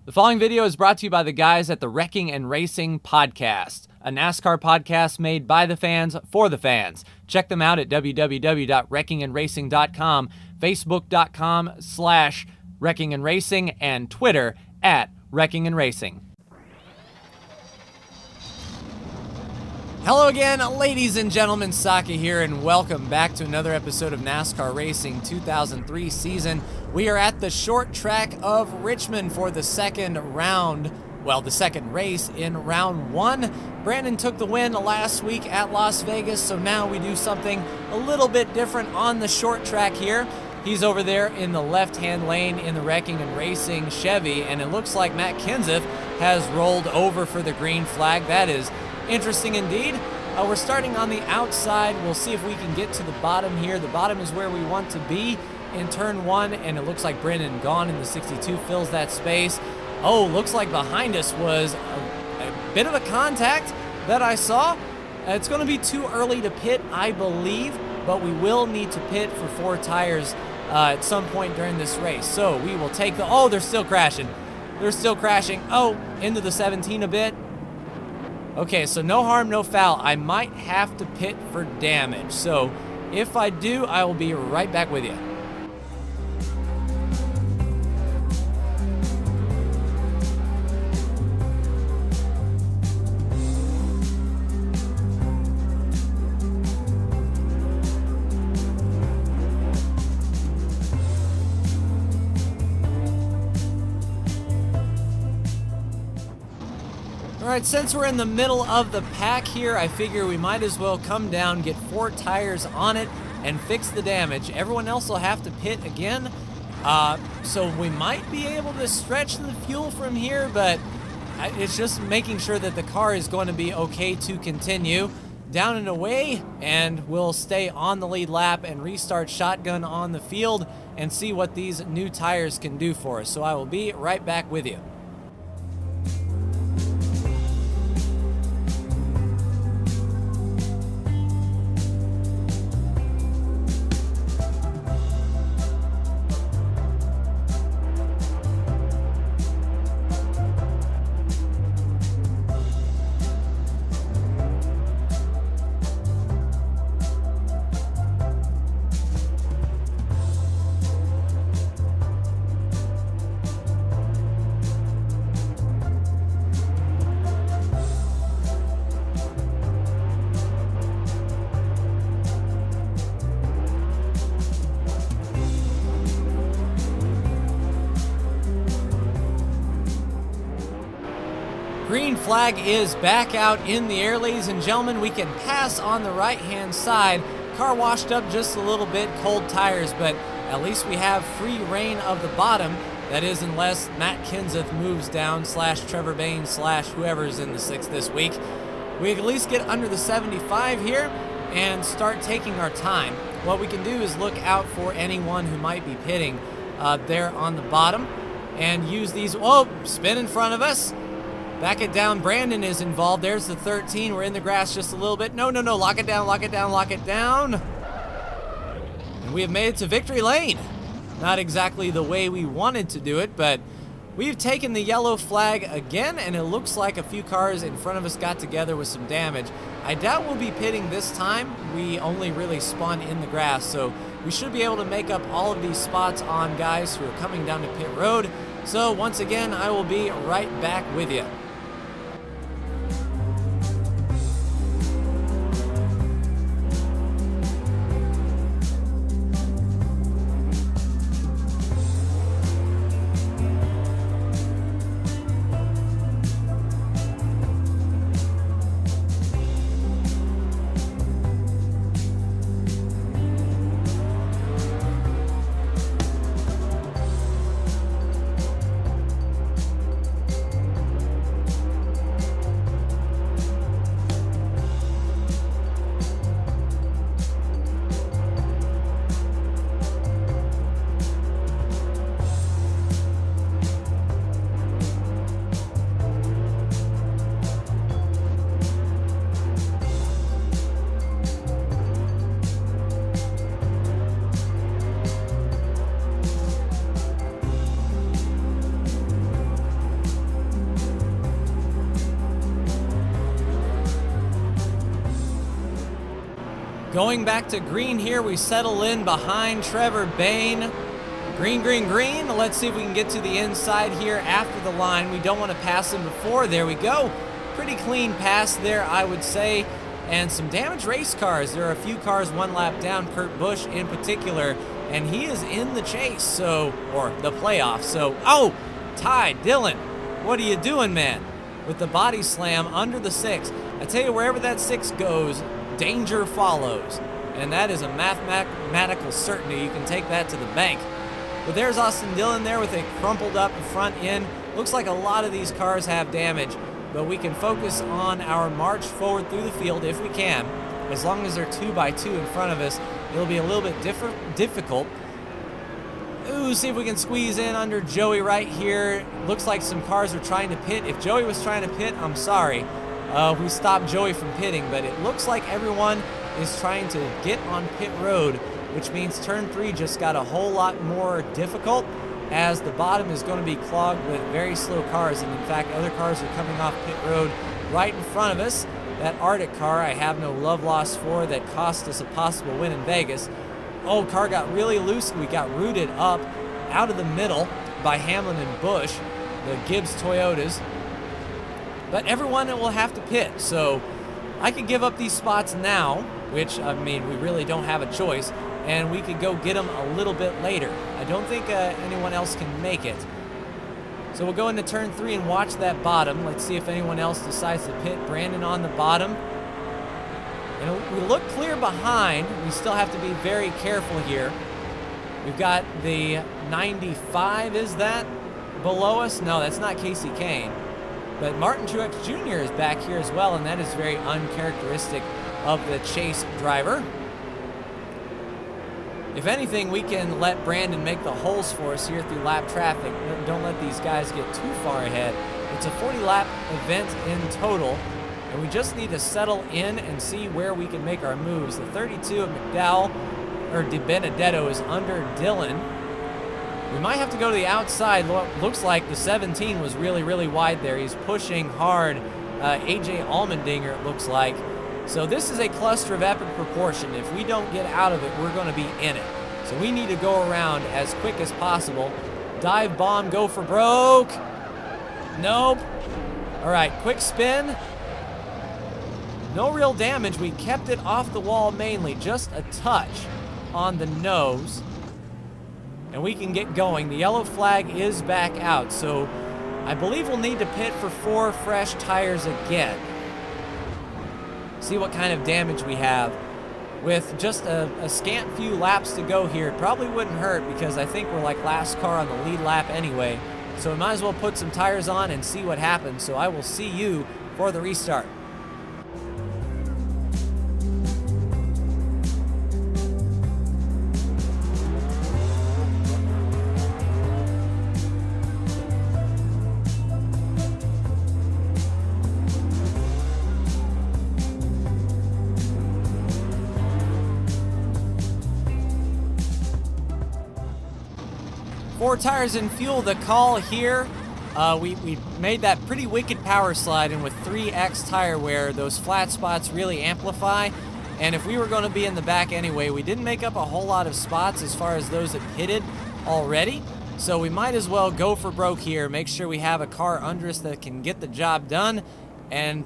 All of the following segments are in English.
The following video is brought to you by the guys at the Wrecking and Racing Podcast, a NASCAR podcast made by the fans for the fans. Check them out at www.wreckingandracing.com, facebook.com/wreckingandracing, and Twitter @wreckingandracing. Hello again, ladies and gentlemen, Saki here, and welcome back to another episode of NASCAR Racing 2003 season. We are at the short track of Richmond for the second round, the second race in round one. Brandon took the win last week at Las Vegas, so now we do something a little bit different on the short track here. He's over there in the left-hand lane in the Wrecking and Racing Chevy, and it looks like Matt Kenseth has rolled over for the green flag. That is interesting indeed. We're starting on the outside. We'll see if we can get to the bottom here. The bottom is where we want to be in turn one, and it looks like Brendan Gaughan in the 62 fills that space. Oh, looks like behind us was a bit of a contact that I saw. It's going to be too early to pit, I believe, but we will need to pit for 4 tires at some point during this race. So we will take the... Oh, they're still crashing. They're still crashing. Oh, into the 17 a bit. Okay, so no harm, no foul. I might have to pit for damage. So if I do, I will be right back with you. Alright, since we're in the middle of the pack here, I figure we might as well come down, get 4 tires on it, and fix the damage. Everyone else will have to pit again, so we might be able to stretch the fuel from here, but it's just making sure that the car is going to be okay to continue. Down and away, and we'll stay on the lead lap and restart shotgun on the field and see what these new tires can do for us. So I will be right back with you. Green flag is back out in the air, ladies and gentlemen. We can pass on the right-hand side. Car washed up just a little bit, cold tires, but at least we have free reign of the bottom. That is, unless Matt Kenseth moves down, / Trevor Baynes / whoever's in the 6th this week. We can at least get under the 75 here and start taking our time. What we can do is look out for anyone who might be pitting there on the bottom and use these. Oh, spin in front of us. Back it down. Brandon is involved. There's the 13. We're in the grass just a little bit. No. Lock it down, lock it down, lock it down. And we have made it to victory lane. Not exactly the way we wanted to do it, but we've taken the yellow flag again, and it looks like a few cars in front of us got together with some damage. I doubt we'll be pitting this time. We only really spun in the grass, so we should be able to make up all of these spots on guys who are coming down to pit road. So once again, I will be right back with you. Going back to green here, we settle in behind Trevor Bain. Green, green, green. Let's see if we can get to the inside here after the line. We don't want to pass him before. There we go. Pretty clean pass there, I would say. And some damaged race cars. There are a few cars one lap down, Kurt Busch in particular, and he is in the chase, or the playoffs. So, oh, Ty Dillon, what are you doing, man? With the body slam under the 6. I tell you, wherever that 6 goes, danger follows. And that is a mathematical certainty. You can take that to the bank. But there's Austin Dillon there with a crumpled up front end. Looks like a lot of these cars have damage, but we can focus on our march forward through the field if we can. As long as they're 2x2 in front of us, it'll be a little bit difficult. Ooh, see if we can squeeze in under Joey right here. Looks like some cars are trying to pit. If Joey was trying to pit, I'm sorry. We stopped Joey from pitting, but it looks like everyone is trying to get on pit road, which means turn 3 just got a whole lot more difficult, as the bottom is going to be clogged with very slow cars, and in fact other cars are coming off pit road right in front of us. That Arctic car I have no love lost for, that cost us a possible win in Vegas. Oh, car got really loose. We got rooted up out of the middle by Hamlin and Busch, the Gibbs Toyotas. But everyone will have to pit, so I could give up these spots now, which, I mean, we really don't have a choice, and we could go get them a little bit later. I don't think anyone else can make it. So we'll go into turn 3 and watch that bottom. Let's see if anyone else decides to pit. Brandon on the bottom. And we look clear behind. We still have to be very careful here. We've got the 95, is that, below us? No, that's not Casey Kane. But Martin Truex Jr. is back here as well, and that is very uncharacteristic of the chase driver. If anything, we can let Brandon make the holes for us here through lap traffic. Don't let these guys get too far ahead. It's a 40-lap event in total, and we just need to settle in and see where we can make our moves. The 32 of De Benedetto is under Dillon. We might have to go to the outside. Looks like the 17 was really, really wide there. He's pushing hard. AJ Allmendinger, it looks like. So this is a cluster of epic proportion. If we don't get out of it, we're going to be in it. So we need to go around as quick as possible. Dive bomb, go for broke. Nope. All right, quick spin. No real damage. We kept it off the wall mainly, just a touch on the nose. And we can get going. The yellow flag is back out, so I believe we'll need to pit for 4 fresh tires again. See what kind of damage we have. With just a scant few laps to go here, it probably wouldn't hurt because I think we're like last car on the lead lap anyway. So we might as well put some tires on and see what happens. So I will see you for the restart. Four tires and fuel, the call here. We made that pretty wicked power slide, and with 3X tire wear, those flat spots really amplify. And if we were going to be in the back anyway, we didn't make up a whole lot of spots as far as those that pitted already. So we might as well go for broke here, make sure we have a car under us that can get the job done, and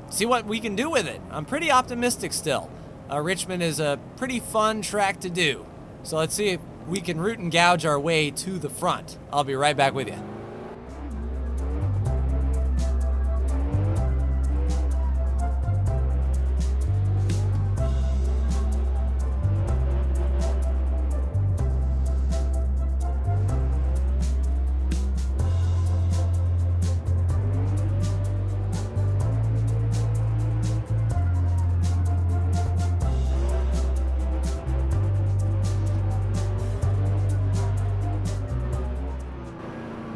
see what we can do with it. I'm pretty optimistic still. Richmond is a pretty fun track to do. So let's see if we can root and gouge our way to the front. I'll be right back with you.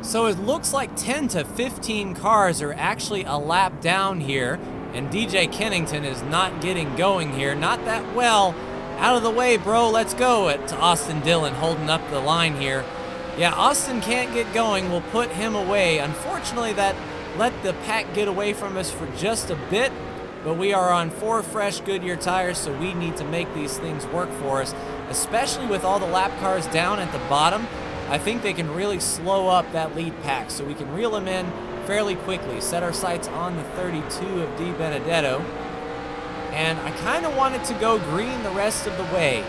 So it looks like 10 to 15 cars are actually a lap down here, and DJ Kennington is not getting going here. Not that well. Out of the way, bro. Let's go. To Austin Dillon holding up the line here. Yeah, Austin can't get going. We'll put him away. Unfortunately, that let the pack get away from us for just a bit. but we are on 4 fresh Goodyear tires, so we need to make these things work for us, especially with all the lap cars down at the bottom. I think they can really slow up that lead pack, so we can reel them in fairly quickly. Set our sights on the 32 of Di Benedetto, and I kind of want it to go green the rest of the way.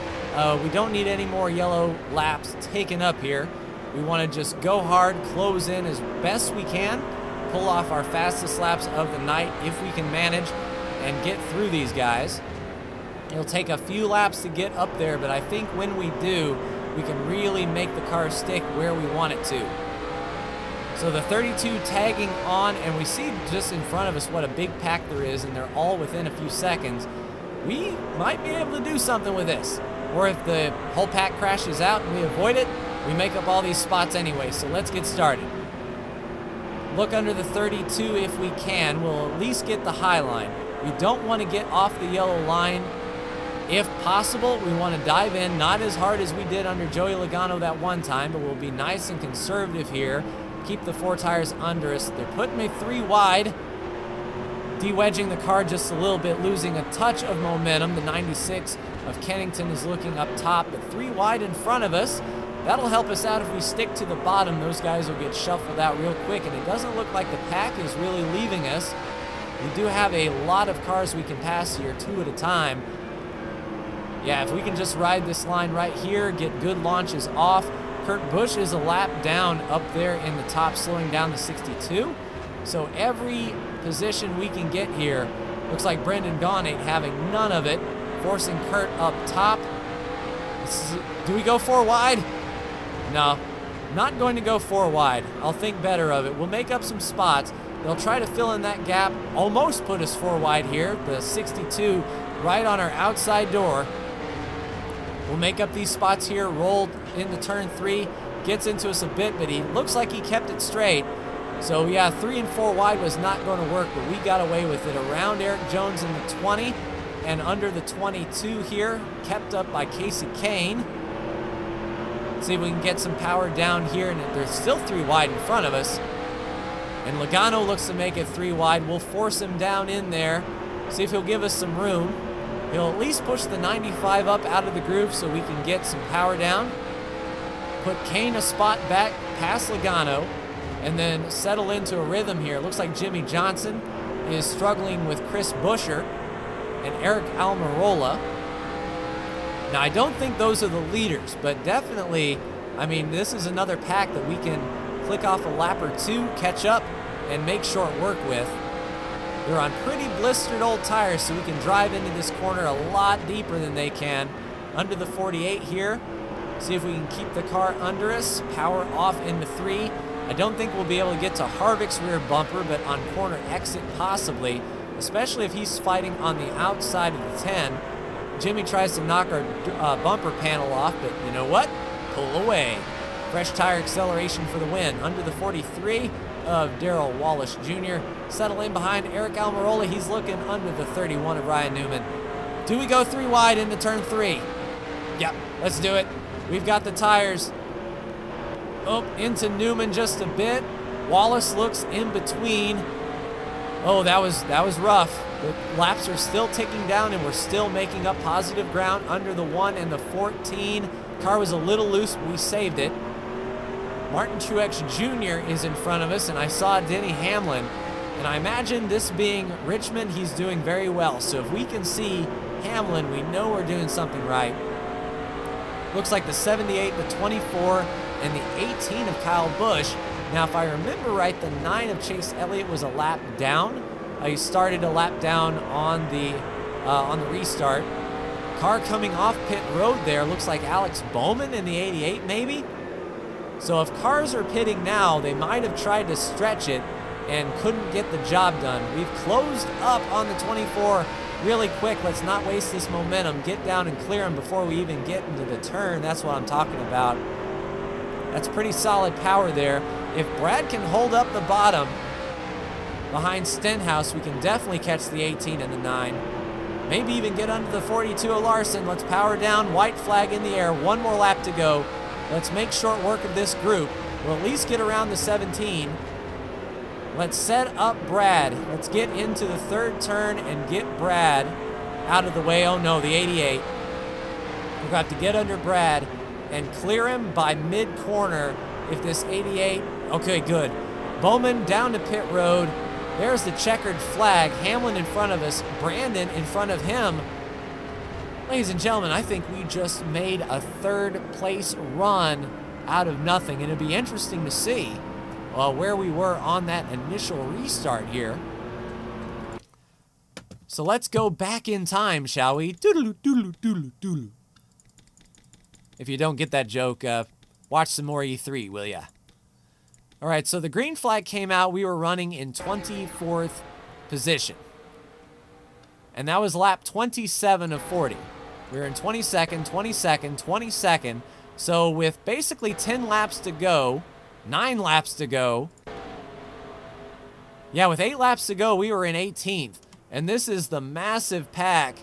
We don't need any more yellow laps taken up here. We want to just go hard, close in as best we can, pull off our fastest laps of the night if we can manage, and get through these guys. It'll take a few laps to get up there, but I think when we do, we can really make the car stick where we want it to. So the 32 tagging on, and we see just in front of us what a big pack there is, and they're all within a few seconds. We might be able to do something with this. Or if the whole pack crashes out and we avoid it, we make up all these spots anyway. So let's get started. Look under the 32 if we can. We'll at least get the high line. We don't want to get off the yellow line. If possible, we want to dive in, not as hard as we did under Joey Logano that one time, but we'll be nice and conservative here. Keep the 4 tires under us. They're putting me 3 wide. De-wedging the car just a little bit, losing a touch of momentum. The 96 of Kennington is looking up top, but 3 wide in front of us. That'll help us out if we stick to the bottom. Those guys will get shuffled out real quick, and it doesn't look like the pack is really leaving us. We do have a lot of cars we can pass here, 2 at a time. Yeah, if we can just ride this line right here, get good launches off. Kurt Busch is a lap down up there in the top, slowing down to 62. So every position we can get here, looks like Brendan Gaughan ain't having none of it, forcing Kurt up top. Do we go 4 wide? No, not going to go 4 wide. I'll think better of it. We'll make up some spots. They'll try to fill in that gap, almost put us 4 wide here. The 62 right on our outside door. We'll make up these spots here, rolled into turn 3, gets into us a bit, but he looks like he kept it straight. So yeah, 3 and 4 wide was not going to work, but we got away with it. Around Eric Jones in the 20 and under the 22 here, kept up by Casey Kane. See if we can get some power down here, and there's still 3 wide in front of us. And Logano looks to make it 3 wide. We'll force him down in there, see if he'll give us some room. He'll at least push the 95 up out of the groove so we can get some power down. Put Kane a spot back past Logano, and then settle into a rhythm here. Looks like Jimmy Johnson is struggling with Chris Buescher and Eric Almirola. Now, I don't think those are the leaders, but definitely, I mean, this is another pack that we can click off a lap or 2, catch up, and make short work with. They're on pretty blistered old tires, so we can drive into this corner a lot deeper than they can. Under the 48 here. See if we can keep the car under us. Power off into 3. I don't think we'll be able to get to Harvick's rear bumper, but on corner exit possibly, especially if he's fighting on the outside of the 10. Jimmy tries to knock our bumper panel off, but you know what? Pull away. Fresh tire acceleration for the win. Under the 43 of Darrell Wallace Jr. Settle in behind Eric Almirola. He's looking under the 31 of Ryan Newman. Do we go 3 wide into turn 3? Yep, let's do it. We've got the tires. Oh, into Newman just a bit. Wallace looks in between. Oh, that was rough. The laps are still ticking down, and we're still making up positive ground under the 1 and the 14. Car was a little loose, but we saved it. Martin Truex Jr. is in front of us, and I saw Denny Hamlin. And I imagine this being Richmond, he's doing very well. So if we can see Hamlin, we know we're doing something right. Looks like the 78, the 24, and the 18 of Kyle Busch. Now, if I remember right, the 9 of Chase Elliott was a lap down. He started a lap down on the restart. Car coming off pit road there. Looks like Alex Bowman in the 88, maybe. So if cars are pitting now, they might have tried to stretch it and couldn't get the job done. We've closed up on the 24 really quick. Let's not waste this momentum. Get down and clear them before we even get into the turn. That's what I'm talking about. That's pretty solid power there. If Brad can hold up the bottom behind Stenhouse, we can definitely catch the 18 and the 9. Maybe even get under the 42 of Larson. Let's power down. White flag in the air. 1 more lap to go. Let's make short work of this group. We'll at least get around the 17. Let's set up Brad. Let's get into the third turn and get Brad out of the way. Oh no, the 88. We're going to have to get under Brad and clear him by mid-corner if this 88... Okay, good. Bowman down to pit road. There's the checkered flag. Hamlin in front of us. Brandon in front of him. Ladies and gentlemen, I think we just made a third-place run out of nothing. And it'd be interesting to see where we were on that initial restart here. So let's go back in time, shall we? Doodaloo, doodaloo, doodaloo, doodaloo. If you don't get that joke, watch some more E3, will ya? All right, so the green flag came out. We were running in 24th position. And that was lap 27 of 40. We were in 22nd, 22nd, 22nd. So with basically 10 laps to go, 9 laps to go. Yeah, with 8 laps to go, we were in 18th. And this is the massive pack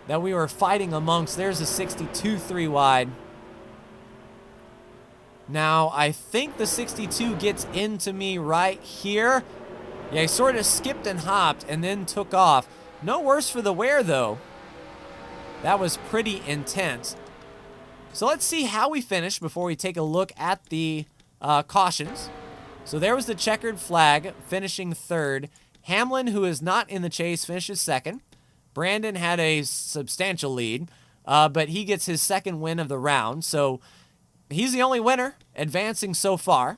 that we were fighting amongst. There's a 62 3 wide. Now, I think the 62 gets into me right here. Yeah, he sort of skipped and hopped and then took off. No worse for the wear, though. That was pretty intense. So let's see how we finish before we take a look at the cautions. So there was the checkered flag, finishing third. Hamlin, who is not in the chase, finishes second. Brandon had a substantial lead, but he gets his second win of the round. So he's the only winner, advancing so far.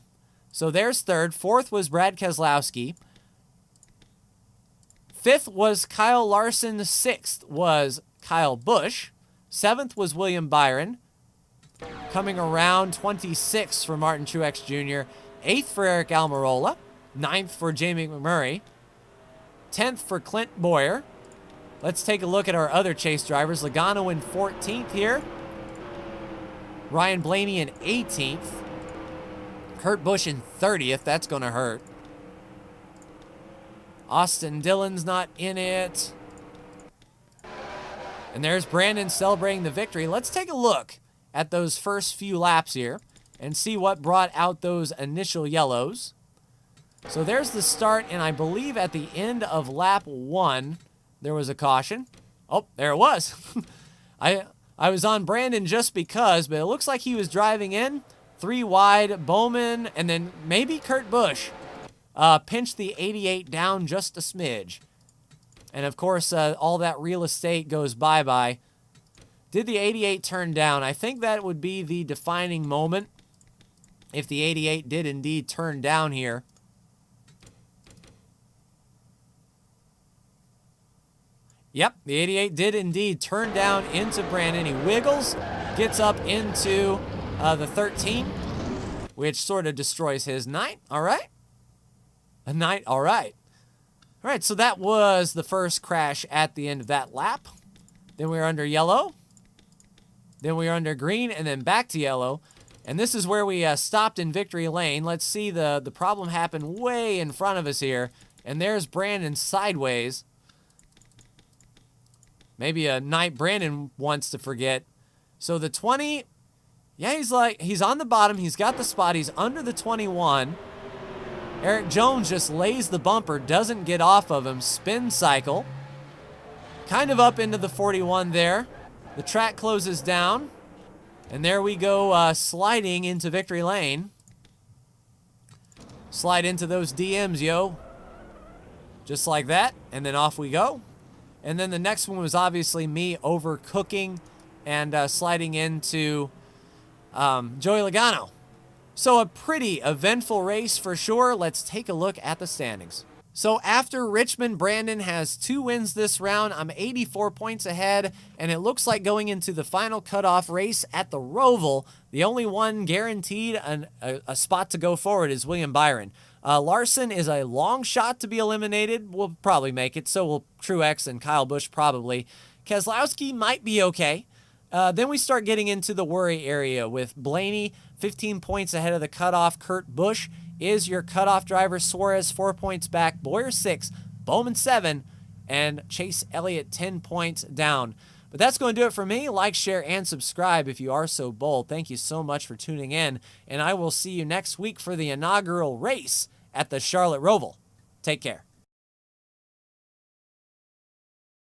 So there's third. Fourth was Brad Keselowski. Fifth was Kyle Larson. Sixth was Kyle Busch. Seventh was William Byron. Coming around, 26th for Martin Truex Jr. Eighth for Eric Almirola. Ninth for Jamie McMurray. 10th for Clint Boyer. Let's take a look at our other chase drivers. Logano in 14th here. Ryan Blaney in 18th. Kurt Busch in 30th. That's going to hurt. Austin Dillon's not in it. And there's Brandon celebrating the victory. Let's take a look at those first few laps here and see what brought out those initial yellows. So there's the start, and I believe at the end of lap 1, there was a caution. Oh, there it was. I was on Brandon just because, but it looks like he was driving in. 3 wide, Bowman, and then maybe Kurt Busch pinched the 88 down just a smidge. And of course, all that real estate goes bye-bye. Did the 88 turn down? I think that would be the defining moment if the 88 did indeed turn down here. Yep, the 88 did indeed turn down into Brandon. He wiggles, gets up into the 13, which sort of destroys his night. All right. A night, all right. All right, so that was the first crash at the end of that lap. Then we were under yellow. Then we were under green, and then back to yellow. And this is where we stopped in victory lane. Let's see the problem happen way in front of us here. And there's Brandon sideways. Maybe a night Brandon wants to forget. So the 20, yeah, he's on the bottom. He's got the spot. He's under the 21. Eric Jones just lays the bumper, doesn't get off of him. Spin cycle. Kind of up into the 41 there. The track closes down. And there we go, sliding into victory lane. Slide into those DMs, yo. Just like that. And then off we go. And then the next one was obviously me overcooking and sliding into Joey Logano. So a pretty eventful race for sure. Let's take a look at the standings. So after Richmond, Brandon has 2 wins this round. I'm 84 points ahead, and it looks like going into the final cutoff race at the Roval, the only one guaranteed a spot to go forward is William Byron. Larson is a long shot to be eliminated. We'll probably make it. So will Truex and Kyle Busch probably. Keselowski might be okay. Then we start getting into the worry area with Blaney 15 points ahead of the cutoff. Kurt Busch is your cutoff driver. Suarez 4 points back. Boyer 6. Bowman 7. And Chase Elliott 10 points down. But that's going to do it for me. Like, share, and subscribe if you are so bold. Thank you so much for tuning in. And I will see you next week for the inaugural race at the Charlotte Roval. Take care.